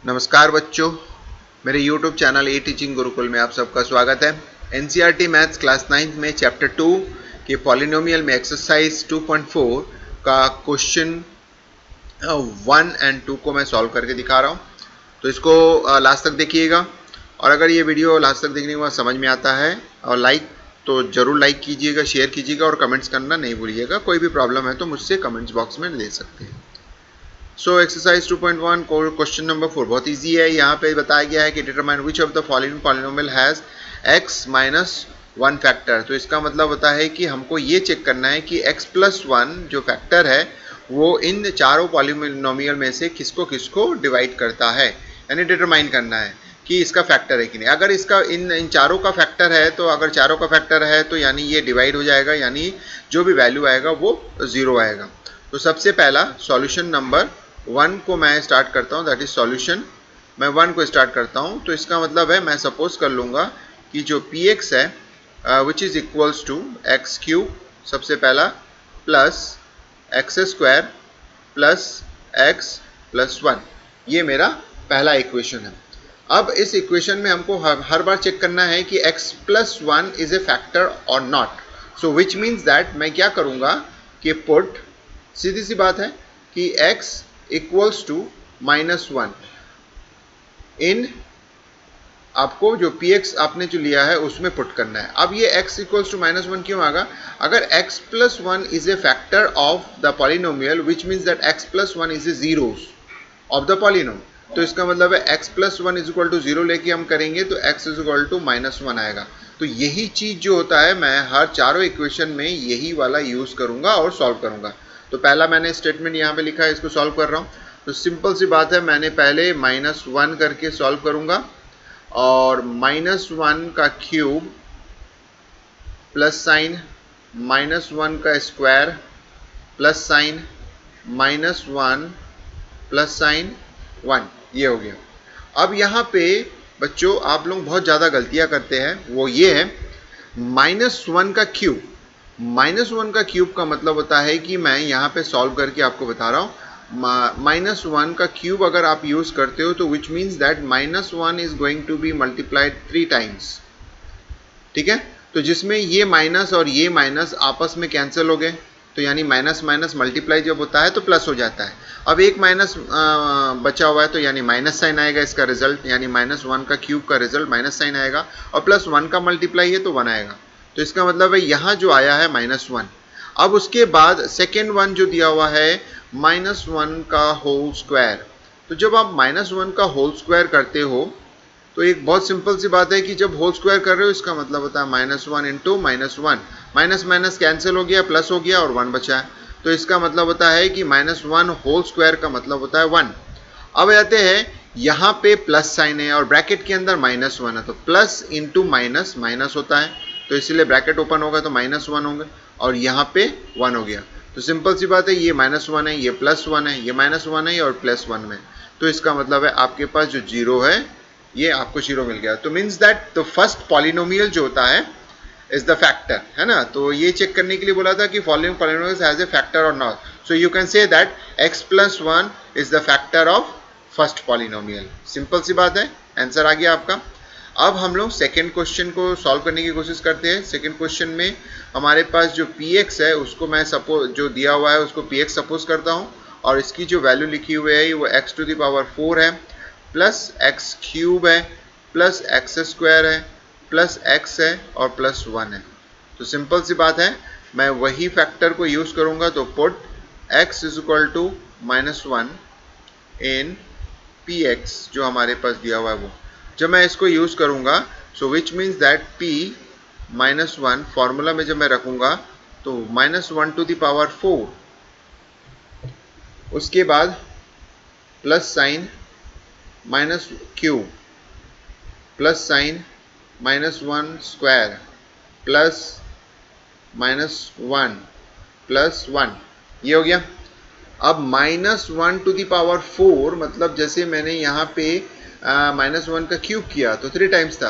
नमस्कार बच्चों, मेरे YouTube चैनल ए टीचिंग गुरुकुल में आप सबका स्वागत है। NCERT मैथ्स क्लास 9 में चैप्टर 2 के पॉलिनोमियल में एक्सरसाइज 2.4 का क्वेश्चन 1 एंड 2 को मैं सॉल्व करके दिखा रहा हूँ। तो इसको लास्ट तक देखिएगा, और अगर ये वीडियो लास्ट तक देखने के बाद समझ में आता है और तो ज़रूर लाइक कीजिएगा, शेयर कीजिएगा और कमेंट्स करना नहीं भूलिएगा। कोई भी प्रॉब्लम है तो मुझसे कमेंट्स बॉक्स में दे सकते हैं। सो एक्सरसाइज 2.1 क्वेश्चन नंबर 4 बहुत इजी है। यहाँ पे बताया गया है कि determine which of the following polynomial has x minus 1 factor. तो इसका मतलब होता है कि हमको ये चेक करना है कि x प्लस 1 जो फैक्टर है वो इन चारों पॉलिनोमियल में से किसको किसको डिवाइड करता है, यानी डिटरमाइन करना है कि इसका फैक्टर है कि नहीं। अगर इसका इन चारों का फैक्टर है तो अगर चारों का फैक्टर है तो यानी ये डिवाइड हो जाएगा, यानी जो भी वैल्यू आएगा वो 0 आएगा। तो सबसे पहला सॉल्यूशन नंबर 1 को मैं स्टार्ट करता हूँ, दैट इज सॉल्यूशन। मैं 1 को स्टार्ट करता हूँ, तो इसका मतलब है मैं सपोज कर लूँगा कि जो px है which is equals to x cube सबसे पहला plus x square plus x plus 1, ये मेरा पहला इक्वेशन है। अब इस इक्वेशन में हमको हर बार चेक करना है कि x plus 1 is a factor or not. So which means that मैं क्या करूँगा कि पुट, सीधी सी बात है कि x इक्वल्स टू माइनस 1 इन, आपको जो px आपने जो लिया है उसमें पुट करना है। अब ये x इक्वल्स टू माइनस 1 क्यों आएगा? अगर x plus 1 is a factor of the polynomial which means that x plus 1 is a zeros of the polynomial, तो इसका मतलब है x plus 1 is equal to 0 लेके हम करेंगे तो x is equal to minus 1 आएगा। तो यही चीज जो होता है मैं हर चारों इक्वेशन में यही वाला यूज करूंगा और सॉल्व करूंगा। तो पहला मैंने स्टेटमेंट यहाँ पे लिखा है, इसको सॉल्व कर रहा हूँ। तो सिंपल सी बात है, मैंने पहले माइनस 1 करके सॉल्व करूंगा और माइनस 1 का क्यूब प्लस साइन माइनस 1 का square plus sign minus 1 plus sign 1, ये हो गया। अब यहाँ पे बच्चों आप लोग बहुत ज़्यादा गलतियाँ करते हैं, वो ये है माइनस 1 का क्यूब। माइनस 1 का क्यूब का मतलब होता है कि मैं यहाँ पे सॉल्व करके आपको बता रहा हूँ, माइनस 1 का क्यूब अगर आप यूज़ करते हो तो which means that minus 1 is going to be multiplied 3 times, ठीक है। तो जिसमें ये माइनस और ये माइनस आपस में कैंसिल हो गए, तो यानी माइनस माइनस मल्टीप्लाई जब होता है तो प्लस हो जाता है। अब एक माइनस बचा हुआ है तो यानी माइनस साइन आएगा इसका रिजल्ट, यानी माइनस 1 का क्यूब का रिजल्ट माइनस साइन आएगा, और प्लस 1 का मल्टीप्लाई है तो 1 आएगा। तो इसका मतलब है यहाँ जो आया है माइनस 1। अब उसके बाद सेकेंड वन जो दिया हुआ है माइनस 1 का होल स्क्वायर। तो जब आप माइनस 1 का होल स्क्वायर करते हो तो एक बहुत सिंपल सी बात है कि जब होल स्क्वायर कर रहे हो इसका मतलब होता है minus 1 into minus 1, minus minus cancel हो गया, प्लस हो गया और 1 बचा है। तो इसका मतलब होता है कि माइनस 1 होल स्क्वायर का मतलब होता है 1। अब आते हैं यहाँ पे प्लस साइन है और ब्रैकेट के अंदर माइनस 1 है, तो प्लस इंटू माइनस माइनस होता है, तो इसलिए ब्रैकेट ओपन होगा तो माइनस 1 होंगे और यहाँ पे 1 हो गया। तो सिंपल सी बात है, ये माइनस 1 है, ये प्लस 1 है, ये माइनस 1 है और प्लस 1 में, तो इसका मतलब है आपके पास जो 0 है ये आपको 0 मिल गया। तो means that the first polynomial जो होता है इज द फैक्टर, है ना। तो ये चेक करने के लिए बोला था कि following polynomials has a factor or not. So you can say that x plus 1 is the factor of first polynomial. Simple सी बात है, आंसर आ गया आपका। अब हम लोग सेकेंड क्वेश्चन को सॉल्व करने की कोशिश करते हैं। सेकेंड क्वेश्चन में हमारे पास जो px है उसको मैं सपोज, जो दिया हुआ है उसको px सपोज करता हूँ, और इसकी जो वैल्यू लिखी हुई है वो x टू द पावर 4 है, प्लस एक्स क्यूब है, प्लस एक्स स्क्वायर है, प्लस एक्स है और प्लस 1 है। तो सिंपल सी बात है, मैं वही फैक्टर को यूज करूंगा। तो put x is equal to minus 1 in P x जो हमारे पास दिया हुआ है वो, जब मैं इसको यूज करूंगा so which means that p minus 1 formula में जब मैं रखूंगा तो माइनस 1 टू द पावर 4, उसके बाद plus sign minus cube plus sign minus 1 square plus minus 1 plus 1, ये हो गया। अब माइनस 1 टू द पावर 4 मतलब जैसे मैंने यहाँ पे माइनस 1 का क्यूब किया तो 3 टाइम्स था,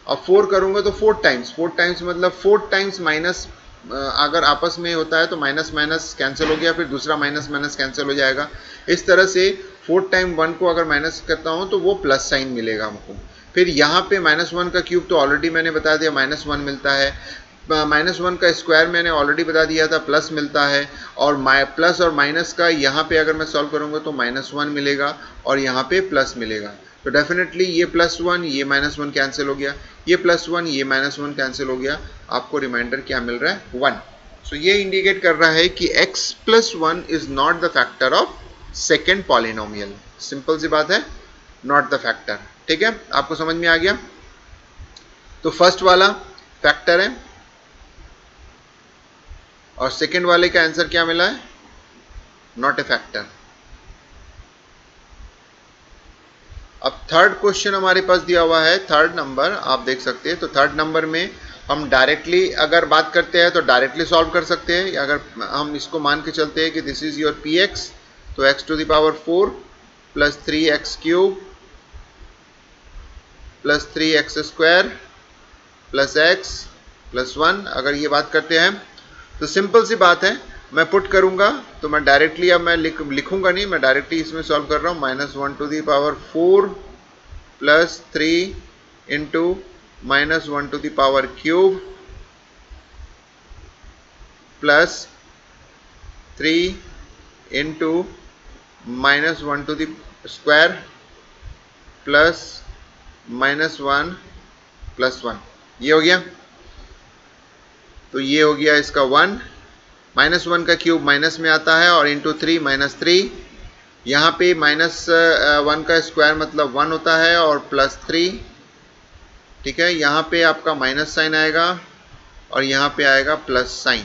अब 4 करूँगा तो 4 टाइम्स, 4 टाइम्स मतलब 4 टाइम्स माइनस, अगर आपस में होता है तो माइनस माइनस कैंसिल हो गया, फिर दूसरा माइनस माइनस कैंसिल हो जाएगा। इस तरह से 4 टाइम 1 को अगर माइनस करता हूँ तो वो प्लस साइन मिलेगा हमको। फिर यहाँ पे -1 का क्यूब तो ऑलरेडी मैंने बता दिया -1 मिलता है, -1 का स्क्वायर मैंने ऑलरेडी बता दिया था प्लस मिलता है, और प्लस और माइनस का यहाँ पे अगर मैं सॉल्व करूँगा तो -1 मिलेगा और यहाँ पे प्लस मिलेगा। तो डेफिनेटली ये +1 ये -1 कैंसिल हो गया, ये +1 ये -1 कैंसिल हो गया, आपको रिमाइंडर क्या मिल रहा है 1। सो ये इंडिकेट कर रहा है कि x + 1 is not the factor of second polynomial. Simple सी बात है, नॉट द फैक्टर। ठीक है, आपको समझ में आ गया। तो फर्स्ट वाला फैक्टर है और सेकेंड वाले का आंसर क्या मिला है, नॉट ए फैक्टर। अब थर्ड क्वेश्चन हमारे पास दिया हुआ है, थर्ड नंबर आप देख सकते हैं। तो थर्ड नंबर में हम डायरेक्टली अगर बात करते हैं तो डायरेक्टली सॉल्व कर सकते हैं, या अगर हम इसको मान के चलते हैं कि दिस इज योर px, तो x⁴ + 3x³ + 3x² + x + 1, अगर ये बात करते हैं तो सिंपल सी बात है, मैं पुट करूंगा तो मैं डायरेक्टली, अब मैं लिखूंगा नहीं, मैं डायरेक्टली इसमें सॉल्व कर रहा हूँ। -1⁴ + 3 × -1³ + 3 × -1² + -1 + 1, ये हो गया। तो ये हो गया इसका 1, -1 का क्यूब माइनस में आता है और इंटू 3 -3, यहाँ पे -1 का स्क्वायर मतलब 1 होता है और +3। ठीक है, यहाँ पे आपका माइनस साइन आएगा और यहाँ पे आएगा प्लस साइन।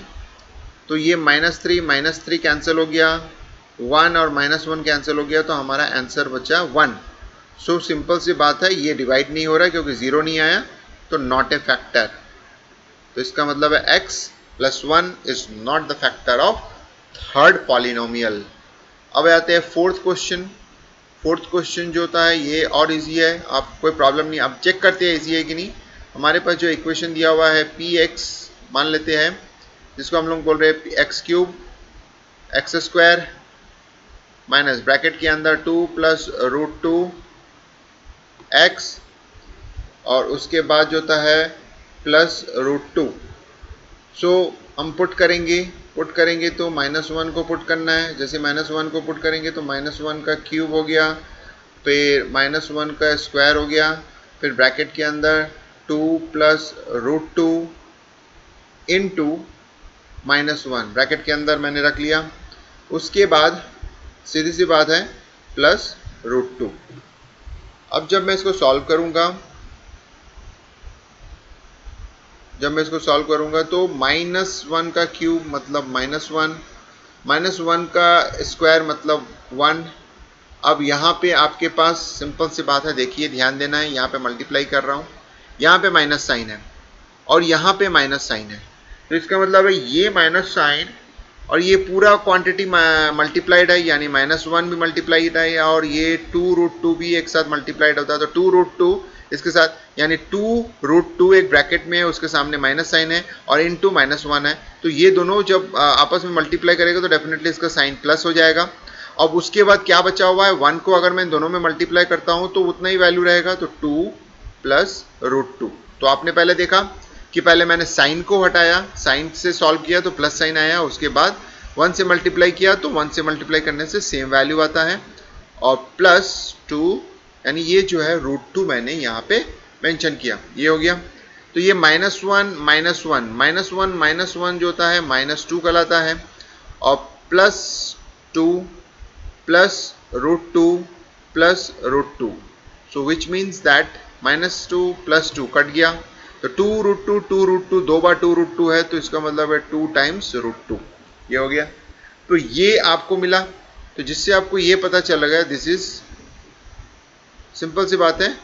तो ये -3 कैंसिल हो गया, 1 और -1 कैंसिल हो गया, तो हमारा आंसर बचा 1। सो सिंपल सी बात है, ये डिवाइड नहीं हो रहा है क्योंकि 0 नहीं आया, तो नॉट ए फैक्टर। तो इसका मतलब है x + 1 is not the factor of third polynomial. अब आते हैं फोर्थ क्वेश्चन। फोर्थ क्वेश्चन जो होता है ये और इजी है, आप कोई प्रॉब्लम नहीं, आप चेक करते हैं इजी है कि नहीं। हमारे पास जो इक्वेशन दिया हुआ है px मान लेते हैं, जिसको हम लोग बोल रहे हैं x³ x² माइनस ब्रैकेट के अंदर 2 + √2x, और उसके बाद जो होता है +√2। सो हम पुट करेंगे तो -1 को पुट करना है। जैसे -1 को पुट करेंगे तो -1 का क्यूब हो गया, फिर -1 का स्क्वायर हो गया, फिर ब्रैकेट के अंदर 2 + √2 इंटू -1 ब्रैकेट के अंदर मैंने रख लिया। उसके बाद सीधी सी बात है +√2। अब जब मैं इसको सॉल्व करूंगा तो -1 का क्यूब मतलब -1, -1 का स्क्वायर मतलब 1। अब यहाँ पे आपके पास सिंपल सी बात है, देखिए ध्यान देना है, यहाँ पे मल्टीप्लाई कर रहा हूँ, यहाँ पे माइनस साइन है और यहाँ पे माइनस साइन है, तो इसका मतलब है ये माइनस साइन और ये पूरा क्वांटिटी मल्टीप्लाइड है, यानी -1 भी मल्टीप्लाइड है और ये 2√2 भी एक साथ मल्टीप्लाइड होता है। तो 2√2 इसके साथ, यानी 2√2 एक ब्रैकेट में है, उसके सामने माइनस साइन है और इनटू -1 है, तो ये दोनों जब आपस में मल्टीप्लाई करेगा तो डेफिनेटली इसका साइन प्लस हो जाएगा। अब उसके बाद क्या बचा हुआ है, 1 को अगर मैं दोनों में मल्टीप्लाई करता हूं तो उतना ही वैल्यू रहेगा, तो 2 + √2। तो आपने पहले देखा कि पहले मैंने साइन को हटाया, साइन से सॉल्व किया तो प्लस साइन आया, उसके बाद 1 से मल्टीप्लाई किया तो 1 से मल्टीप्लाई करने से सेम वैल्यू आता है, और +2 यानी ये जो है √2 मैंने यहाँ पे मेंशन किया, ये हो गया। तो ये -1 जो होता है -2 कहलाता है, और +2 + √2 + √2, सो विच मीन्स दैट -2 + 2 कट गया, तो 2√2 दो बार 2√2 है, तो इसका मतलब है 2 टाइम्स √2, ये हो गया। तो ये आपको मिला, तो जिससे आपको ये पता चल गया दिस इज, सिंपल सी बात है,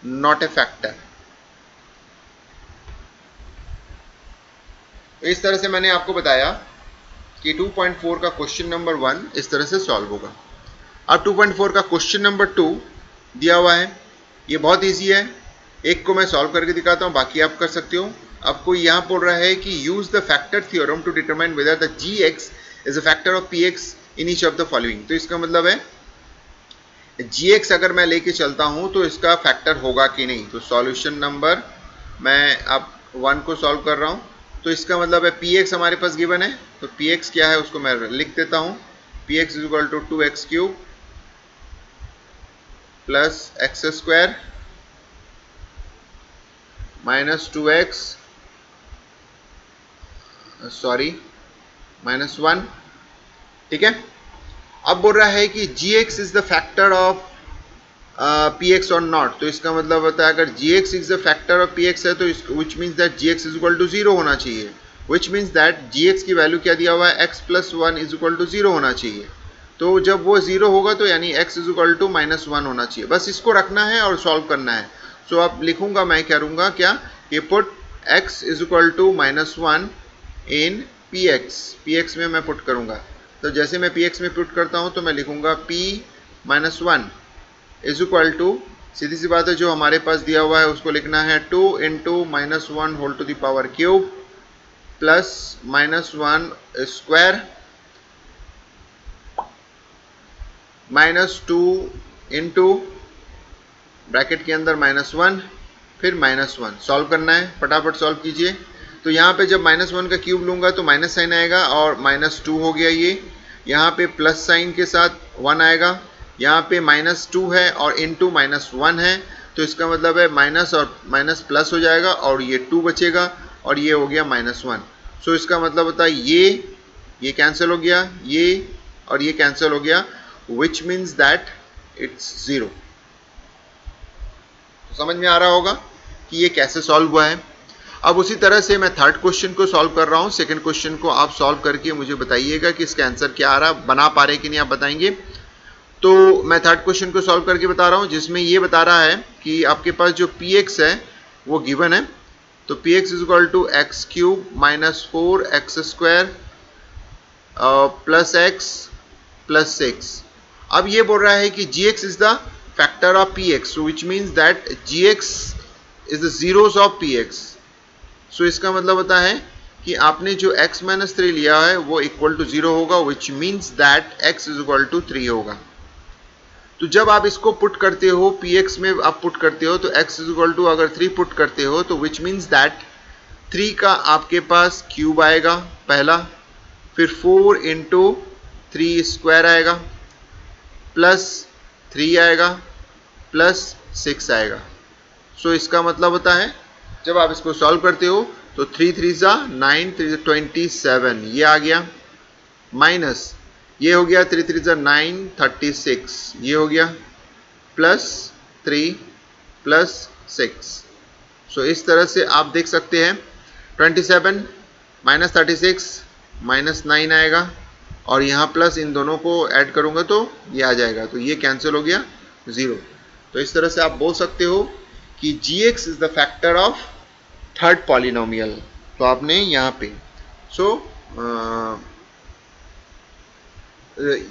नॉट ए फैक्टर। इस तरह से मैंने आपको बताया कि 2.4 का क्वेश्चन नंबर 1 इस तरह से सॉल्व होगा। अब 2.4 का क्वेश्चन नंबर 2 दिया हुआ है, ये बहुत इजी है, एक को मैं सॉल्व करके दिखाता हूँ, बाकी आप कर सकते हो। आपको यहाँ बोल रहा है कि use the factor theorem to determine whether the gx is a factor of px in each of the following. तो इसका मतलब है gx अगर मैं लेके चलता हूं तो इसका फैक्टर होगा कि नहीं। तो सॉल्यूशन नंबर मैं अब 1 को सॉल्व कर रहा हूं। तो इसका मतलब है px हमारे पास गिवन है, तो px क्या है उसको मैं लिख देता हूं। px is equal to 2x cube plus x square minus 2x sorry minus 1। ठीक है, अब बोल रहा है कि gx is the factor of px और नॉट। तो इसका मतलब होता है अगर gx is the factor of px है तो which means that gx is equal to 0 होना चाहिए। विच मीन्स दैट gx की वैल्यू क्या दिया हुआ है, x plus 1 is equal to 0 होना चाहिए। तो जब वो 0 होगा तो यानी x is equal to minus 1 होना चाहिए। बस इसको रखना है और सॉल्व करना है। सो अब लिखूंगा मैं करूंगा क्या कि put x is equal to minus 1 in px में मैं पुट करूंगा। तो जैसे मैं px में पुट करता हूं तो मैं लिखूंगा p minus 1 is equal to, सीधी सी बात है जो हमारे पास दिया हुआ है उसको लिखना है 2 into minus 1 whole to the power cube plus minus 1 square minus 2 into bracket के अंदर माइनस 1 फिर माइनस 1। सॉल्व करना है, फटाफट सॉल्व कीजिए। तो यहाँ पे जब माइनस 1 का क्यूब लूंगा तो माइनस साइन आएगा और माइनस 2 हो गया ये। यहाँ पे प्लस साइन के साथ 1 आएगा, यहाँ पे माइनस 2 है और इनटू माइनस 1 है। तो इसका मतलब है माइनस और माइनस प्लस हो जाएगा और ये 2 बचेगा और ये हो गया माइनस 1। सो इसका मतलब होता है ये कैंसिल हो गया, ये और ये कैंसिल हो गया, विच मीन्स दैट इट्स 0। समझ में आ रहा होगा कि ये कैसे सॉल्व हुआ है। अब उसी तरह से मैं थर्ड क्वेश्चन को सॉल्व कर रहा हूँ। सेकंड क्वेश्चन को आप सॉल्व करके मुझे बताइएगा कि इसका आंसर क्या आ रहा, बना पा रहे कि नहीं, आप बताएंगे। तो मैं थर्ड क्वेश्चन को सॉल्व करके बता रहा हूँ जिसमें ये बता रहा है कि आपके पास जो px है वो गिवन है। तो px is equal to x cube minus 4x square plus x plus 6। अब ये बोल रहा है कि gx is the factor of px, so which means that gx is the zeros of px। so इसका मतलब होता है कि आपने जो x माइनस 3 लिया है वो इक्वल टू 0 होगा, which means that x is equal to 3 होगा। तो जब आप इसको पुट करते हो px में आप पुट करते हो तो x इज इक्वल टू अगर 3 पुट करते हो तो which means that 3 का आपके पास क्यूब आएगा पहला, फिर 4 इंटू 3 स्क्वायर आएगा प्लस 3 आएगा प्लस 6 आएगा। सो इसका मतलब होता है जब आप इसको सॉल्व करते हो तो 3 3 जा 9 3 27 ये आ गया, माइनस ये हो गया 3 3 जा 9 36 ये हो गया, प्लस 3 प्लस 6। सो इस तरह से आप देख सकते हैं 27 माइनस 36 माइनस 9 आएगा और यहाँ प्लस इन दोनों को ऐड करूँगा तो ये आ जाएगा, तो ये कैंसिल हो गया 0। तो इस तरह से आप बोल सकते हो कि gx is the factor of third polynomial. तो आपने यहाँ पे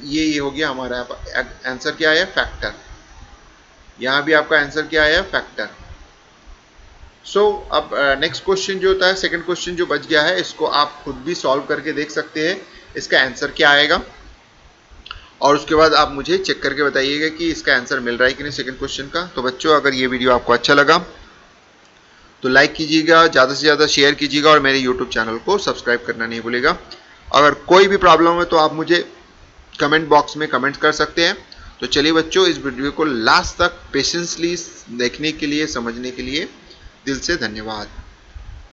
ये हो गया हमारा आंसर क्या आया, फैक्टर। यहाँ भी आपका आंसर क्या आया, फैक्टर। अब नेक्स्ट क्वेश्चन जो होता है, सेकंड क्वेश्चन जो बच गया है, इसको आप खुद भी सॉल्व करके देख सकते हैं इसका आंसर क्या आएगा और उसके बाद आप मुझे चेक करके बताइएगा कि इसका आंसर मिल रहा है कि नहीं सेकंड क्वेश्चन का। तो बच्चों अगर ये वीडियो आपको अच्छा लगा तो लाइक कीजिएगा, ज़्यादा से ज़्यादा शेयर कीजिएगा और मेरे यूट्यूब चैनल को सब्सक्राइब करना नहीं भूलिएगा। अगर कोई भी प्रॉब्लम है तो आप मुझे कमेंट बॉक्स में कमेंट कर सकते हैं। तो चलिए बच्चों, इस वीडियो को लास्ट तक पेशेंसली देखने के लिए, समझने के लिए दिल से धन्यवाद।